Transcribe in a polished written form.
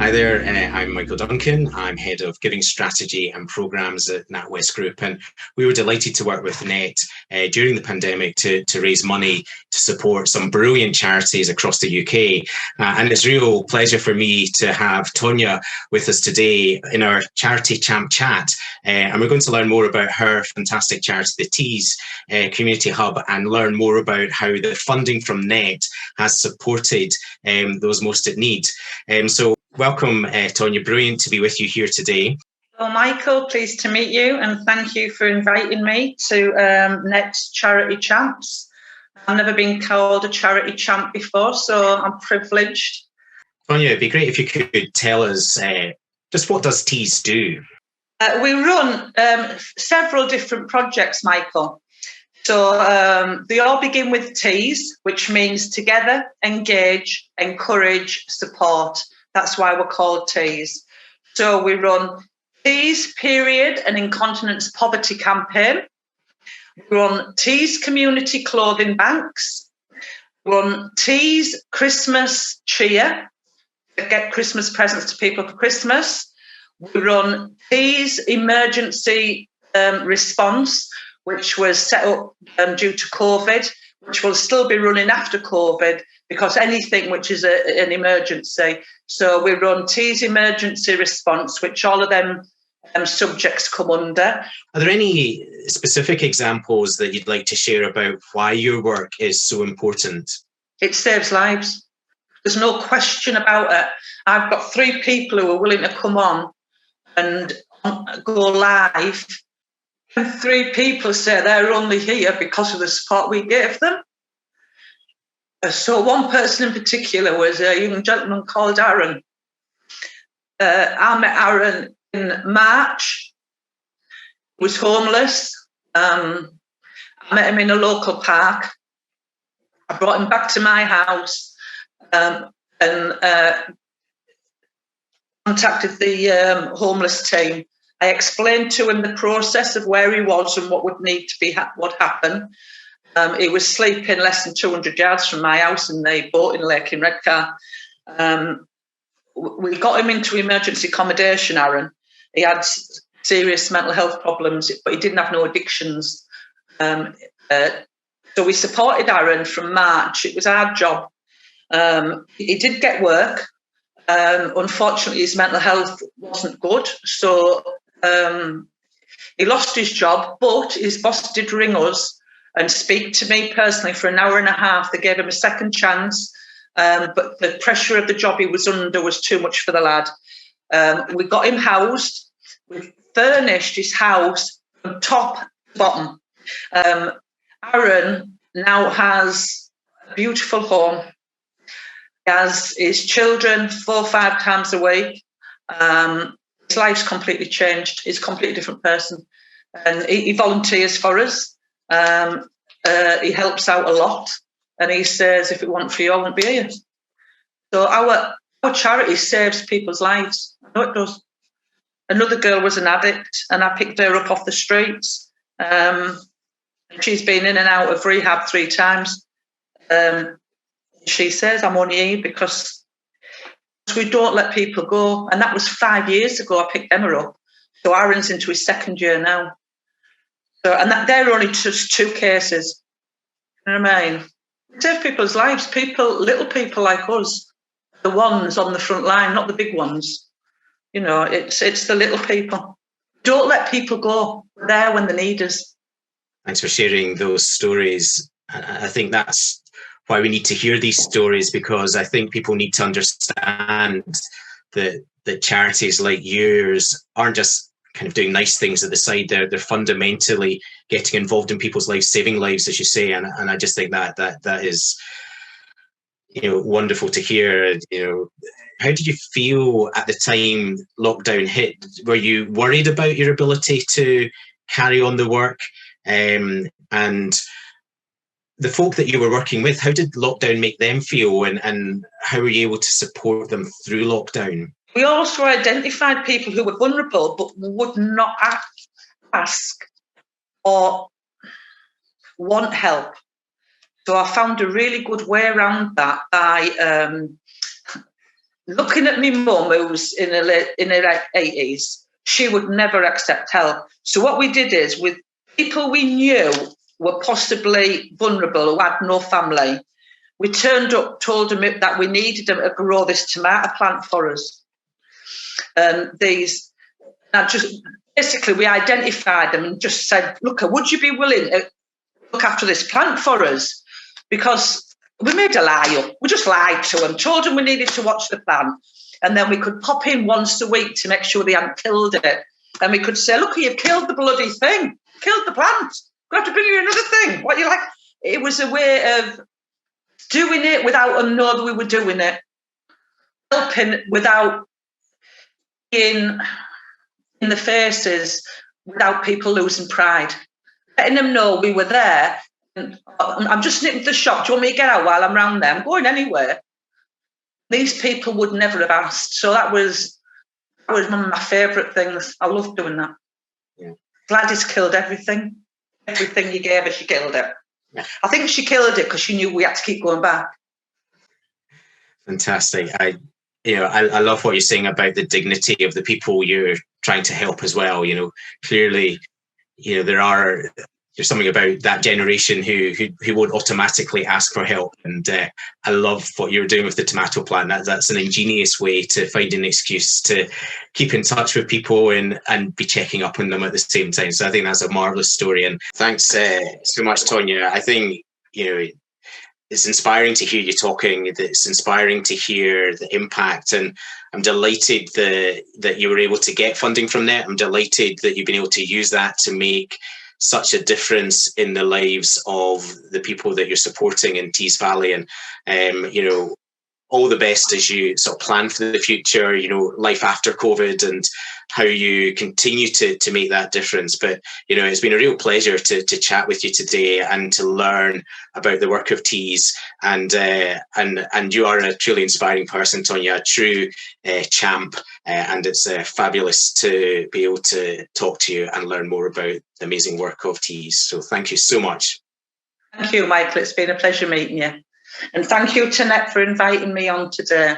Hi there, I'm Michael Duncan. I'm Head of Giving Strategy and Programmes at NatWest Group, and we were delighted to work with Net during the pandemic to raise money to support some brilliant charities across the UK. And it's a real pleasure for me to have Tonya with us today in our Charity Champ Chat. And we're going to learn more about her fantastic charity, the TEES Community Hub, and learn more about how the funding from Net has supported those most in need. So welcome, Tonya. Brilliant to be with you here today. Well, Michael, pleased to meet you, and thank you for inviting me to Net's Charity Champs. I've never been called a charity champ before, so I'm privileged. Tonya, it'd be great if you could tell us just what does TEES do? We run several different projects, Michael. So they all begin with TEES, which means together, engage, encourage, support. That's why we're called TEES. So we run TEES Period and Incontinence Poverty Campaign. We run TEES Community Clothing Banks. We run TEES Christmas Cheer, to get Christmas presents to people for Christmas. We run TEES Emergency Response, which was set up due to COVID, which will still be running after COVID, because anything which is an emergency. So we run TEES Emergency Response, which all of them subjects come under. Are there any specific examples that you'd like to share about why your work is so important? It saves lives. There's no question about it. I've got 3 people who are willing to come on and go live. And 3 people say they're only here because of the support we gave them. So one person in particular was a young gentleman called Aaron. I met Aaron in March. He was homeless. I met him in a local park. I brought him back to my house and contacted the homeless team. I explained to him the process of where he was and what would need to be what happened. He was sleeping less than 200 yards from my house in the boating lake in Redcar. We got him into emergency accommodation, Aaron. He had serious mental health problems, but he didn't have no addictions. So we supported Aaron from March. It was a hard job. He did get work. Unfortunately, his mental health wasn't good. So he lost his job, but his boss did ring us and speak to me personally for an hour and a half. They gave him a second chance, but the pressure of the job he was under was too much for the lad. We got him housed. We furnished his house from top to bottom. Aaron now has a beautiful home. He has his children 4 or 5 times a week. His life's completely changed. He's a completely different person. And he volunteers for us. He helps out a lot. And he says, if it weren't for you, I wouldn't be here. So our charity saves people's lives. I know it does. Another girl was an addict, and I picked her up off the streets. She's been in and out of rehab 3 times. She says, I'm only here because we don't let people go. And that was 5 years ago I picked Emma up. So Aaron's into his 2nd year now. So, and they're only just 2 cases. You know what I mean? Save people's lives. Little people like us, the ones on the front line, not the big ones. You know, it's the little people. Don't let people go. We're there when they need us. Thanks for sharing those stories. I think that's why we need to hear these stories, because I think people need to understand that charities like yours aren't just kind of doing nice things at the side. They're fundamentally getting involved in people's lives, saving lives, as you say. And I just think that is, wonderful to hear. How did you feel at the time lockdown hit? Were you worried about your ability to carry on the work? And the folk that you were working with, how did lockdown make them feel, and how were you able to support them through lockdown? We also identified people who were vulnerable but would not ask or want help. So I found a really good way around that by looking at my mum, who's in her 80s, she would never accept help. So what we did is, with people we knew were possibly vulnerable, who had no family, we turned up, told them that we needed them to grow this tomato plant for us. Basically, we identified them and just said, look, would you be willing to look after this plant for us? Because we made a lie up. We just lied to them, told them we needed to watch the plant. And then we could pop in once a week to make sure they hadn't killed it. And we could say, look, you've killed the bloody thing, killed the plant. We've got to bring you another thing. What you like? It was a way of doing it without them knowing that we were doing it. Helping without being in the faces, without people losing pride. Letting them know we were there. And I'm just nipping to the shop. Do you want me to get out while I'm round there? I'm going anywhere. These people would never have asked. So that was one of my favourite things. I love doing that. Yeah. Gladys killed everything. Everything you gave her, she killed it. Yeah. I think she killed it because she knew we had to keep going back. Fantastic. I love what you're saying about the dignity of the people you're trying to help as well. Clearly, there's something about that generation who won't automatically ask for help. And I love what you're doing with the tomato plant. That's an ingenious way to find an excuse to keep in touch with people and be checking up on them at the same time. So I think that's a marvelous story. And thanks so much, Tonya. I think, it's inspiring to hear you talking. It's inspiring to hear the impact. And I'm delighted that you were able to get funding from that. I'm delighted that you've been able to use that to make such a difference in the lives of the people that you're supporting in TEES Valley. And, all the best as you sort of plan for the future, life after COVID, and how you continue to make that difference. But, it's been a real pleasure to chat with you today and to learn about the work of TEES. And you are a truly inspiring person, Tonya, a true champ. And it's fabulous to be able to talk to you and learn more about the amazing work of TEES. So thank you so much. Thank you, Michael. It's been a pleasure meeting you. And thank you to Net for inviting me on today.